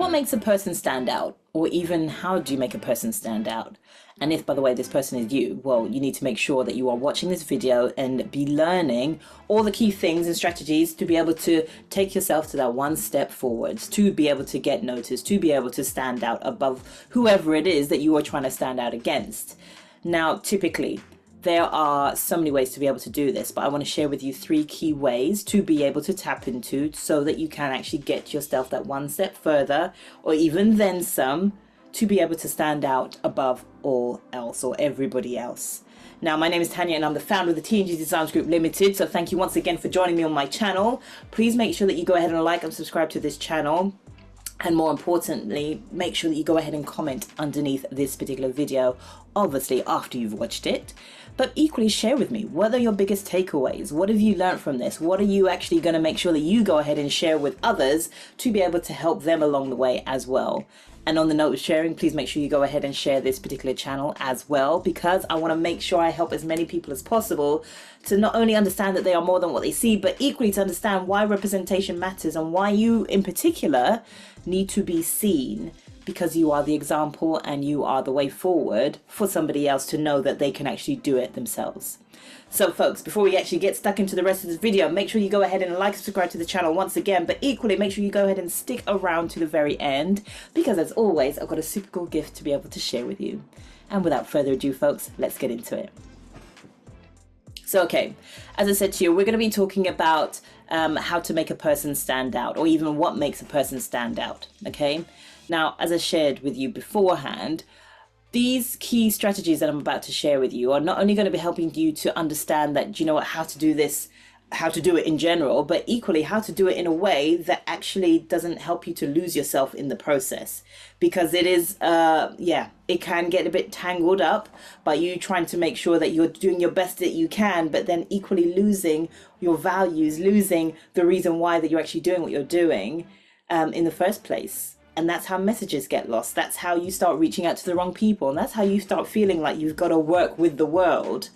what makes a person stand out? Or even how do you make a person stand out? And if, by the way, this person is you, well, you need to make sure that you are watching this video and be learning all the key things and strategies to be able to take yourself to that one step forwards, to be able to get noticed, to be able to stand out above whoever it is that you are trying to stand out against. Now, typically, there are so many ways to be able to do this, but I want to share with you 3 key ways to be able to tap into so that you can actually get yourself that one step further, or even then some, to be able to stand out above all else or everybody else. Now, my name is Tanya and I'm the founder of the TNG Designs Group Limited. So thank you once again for joining me on my channel. Please make sure that you go ahead and like and subscribe to this channel. And more importantly, make sure that you go ahead and comment underneath this particular video, obviously after you've watched it. But equally share with me, what are your biggest takeaways? What have you learned from this? What are you actually going to make sure that you go ahead and share with others to be able to help them along the way as well? And on the note of sharing, please make sure you go ahead and share this particular channel as well, because I want to make sure I help as many people as possible to not only understand that they are more than what they see, but equally to understand why representation matters and why you in particular need to be seen, because you are the example and you are the way forward for somebody else to know that they can actually do it themselves. So folks, before we actually get stuck into the rest of this video, make sure you go ahead and like and subscribe to the channel once again, but equally make sure you go ahead and stick around to the very end, because as always, I've got a super cool gift to be able to share with you. And without further ado, folks, let's get into it. So, okay, as I said to you, we're going to be talking about how to make a person stand out, or even what makes a person stand out, okay? Now, as I shared with you beforehand, these key strategies that I'm about to share with you are not only going to be helping you to understand that, you know what, how to do this, how to do it in general, but equally how to do it in a way that actually doesn't help you to lose yourself in the process. Because it is, it can get a bit tangled up by you trying to make sure that you're doing your best that you can, but then equally losing your values, losing the reason why that you're actually doing what you're doing in the first place. And that's how messages get lost. That's how you start reaching out to the wrong people. And that's how you start feeling like you've got to work with the world.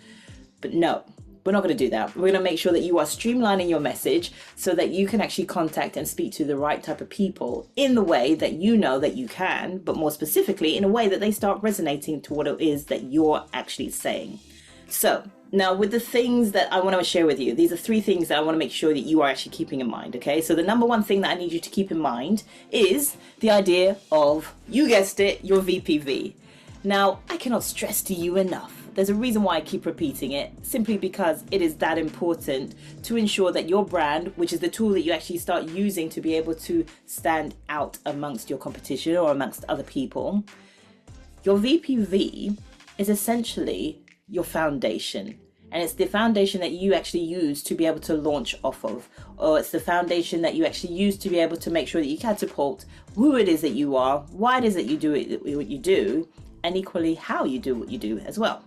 But no, we're not going to do that. We're going to make sure that you are streamlining your message so that you can actually contact and speak to the right type of people in the way that you know that you can, but more specifically in a way that they start resonating to what it is that you're actually saying. So now with the things that I want to share with you, these are 3 things that I want to make sure that you are actually keeping in mind, okay? So the number 1 thing that I need you to keep in mind is the idea of, you guessed it, your VPV. Now, I cannot stress to you enough. There's a reason why I keep repeating it, simply because it is that important to ensure that your brand, which is the tool that you actually start using to be able to stand out amongst your competition or amongst other people, your VPV is essentially your foundation. And it's the foundation that you actually use to be able to launch off of, or it's the foundation that you actually use to be able to make sure that you catapult who it is that you are, why it is that you do it, what you do, and equally how you do what you do as well.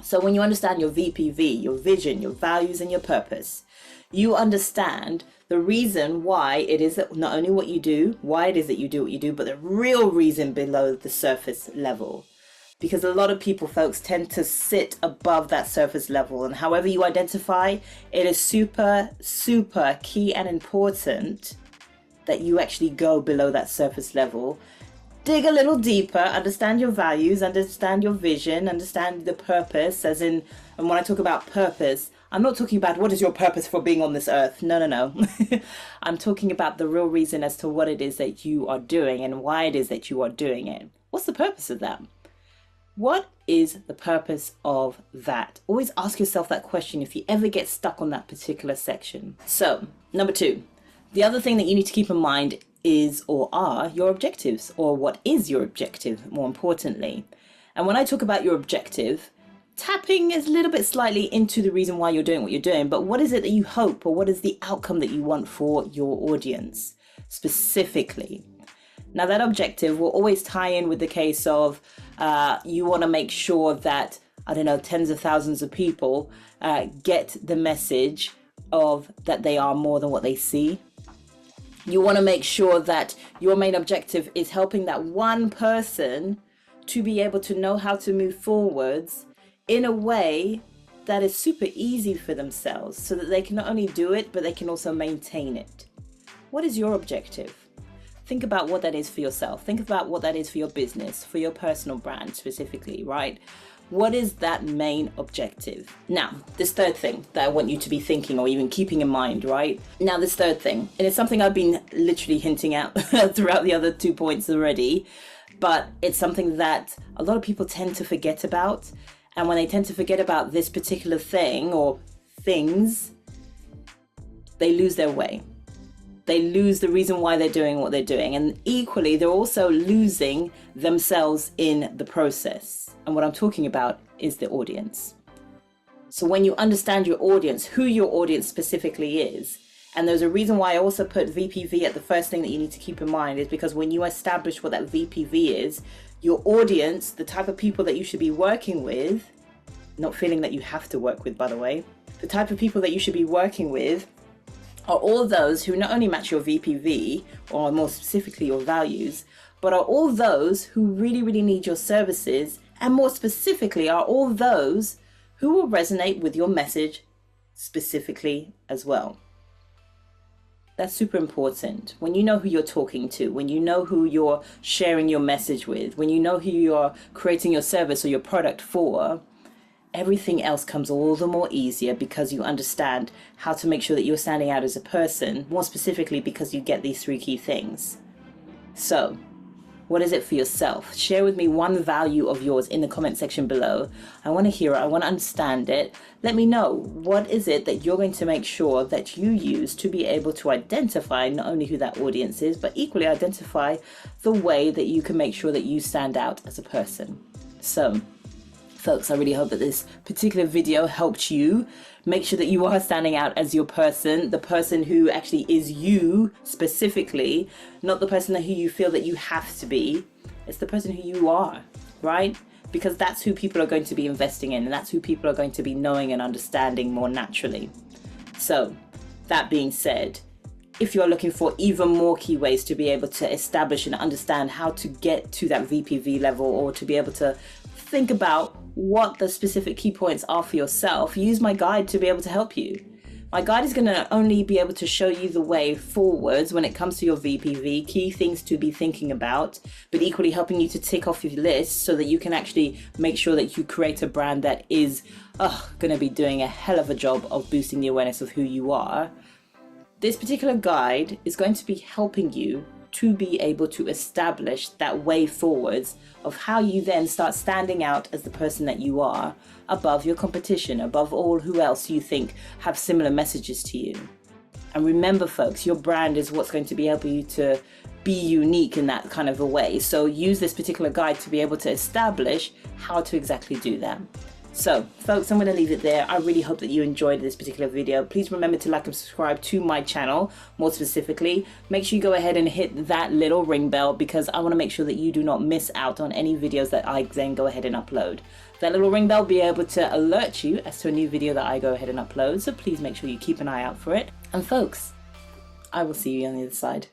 So when you understand your VPV, your vision, your values, and your purpose, you understand the reason why it is that not only what you do, why it is that you do what you do, but the real reason below the surface level. Because a lot of people, folks, tend to sit above that surface level. And however you identify, it is super, super key and important that you actually go below that surface level. Dig a little deeper, understand your values, understand your vision, understand the purpose, as in, and when I talk about purpose, I'm not talking about what is your purpose for being on this earth. No, no, no. I'm talking about the real reason as to what it is that you are doing and why it is that you are doing it. What's the purpose of that? What is the purpose of that? Always ask yourself that question if you ever get stuck on that particular section. So, number 2, the other thing that you need to keep in mind is, or are, your objectives, or what is your objective, more importantly. And when I talk about your objective, tapping is a little bit slightly into the reason why you're doing what you're doing, but what is it that you hope, or what is the outcome that you want for your audience specifically? Now that objective will always tie in with the case of you want to make sure that, I don't know, tens of thousands of people get the message of that they are more than what they see. You want to make sure that your main objective is helping that one person to be able to know how to move forwards in a way that is super easy for themselves, so that they can not only do it, but they can also maintain it. What is your objective? think about what that is for yourself. Think about what that is for your business, for your personal brand specifically, right? What is that main objective? Now, this third thing that I want you to be thinking or even keeping in mind, right? Now, this third thing, and it's something I've been literally hinting at throughout the other 2 points already, but it's something that a lot of people tend to forget about. And when they tend to forget about this particular thing or things, they lose their way. They lose the reason why they're doing what they're doing. And equally, they're also losing themselves in the process. And what I'm talking about is the audience. So when you understand your audience, who your audience specifically is, and there's a reason why I also put VPV at the first thing that you need to keep in mind, is because when you establish what that VPV is, your audience, the type of people that you should be working with, not feeling that you have to work with, by the way, the type of people that you should be working with are all those who not only match your VPV, or more specifically your values, but are all those who really, really need your services, and more specifically are all those who will resonate with your message specifically as well. That's super important. When you know who you're talking to, when you know who you're sharing your message with, when you know who you're creating your service or your product for, everything else comes all the more easier because you understand how to make sure that you're standing out as a person, more specifically because you get these 3 key things. So, what is it for yourself? Share with me one value of yours in the comment section below. I want to hear it. I want to understand it. Let me know, what is it that you're going to make sure that you use to be able to identify not only who that audience is, but equally identify the way that you can make sure that you stand out as a person. So, folks, I really hope that this particular video helped you make sure that you are standing out as your person, the person who actually is you specifically, not the person who you feel that you have to be. It's the person who you are, right? Because that's who people are going to be investing in, and that's who people are going to be knowing and understanding more naturally. So, that being said, if you're looking for even more key ways to be able to establish and understand how to get to that VPV level, or to be able to think about what the specific key points are for yourself, use my guide to be able to help you. My guide is going to only be able to show you the way forwards when it comes to your VPV, key things to be thinking about, but equally helping you to tick off your list so that you can actually make sure that you create a brand that is going to be doing a hell of a job of boosting the awareness of who you are. This particular guide is going to be helping you to be able to establish that way forwards of how you then start standing out as the person that you are above your competition, above all who else you think have similar messages to you. And remember, folks, your brand is what's going to be helping you to be unique in that kind of a way. So use this particular guide to be able to establish how to exactly do that. So, folks, I'm going to leave it there. I really hope that you enjoyed this particular video. Please remember to like and subscribe to my channel. More specifically, make sure you go ahead and hit that little ring bell, because I want to make sure that you do not miss out on any videos that I then go ahead and upload. That little ring bell will be able to alert you as to a new video that I go ahead and upload. So please make sure you keep an eye out for it. And folks, I will see you on the other side.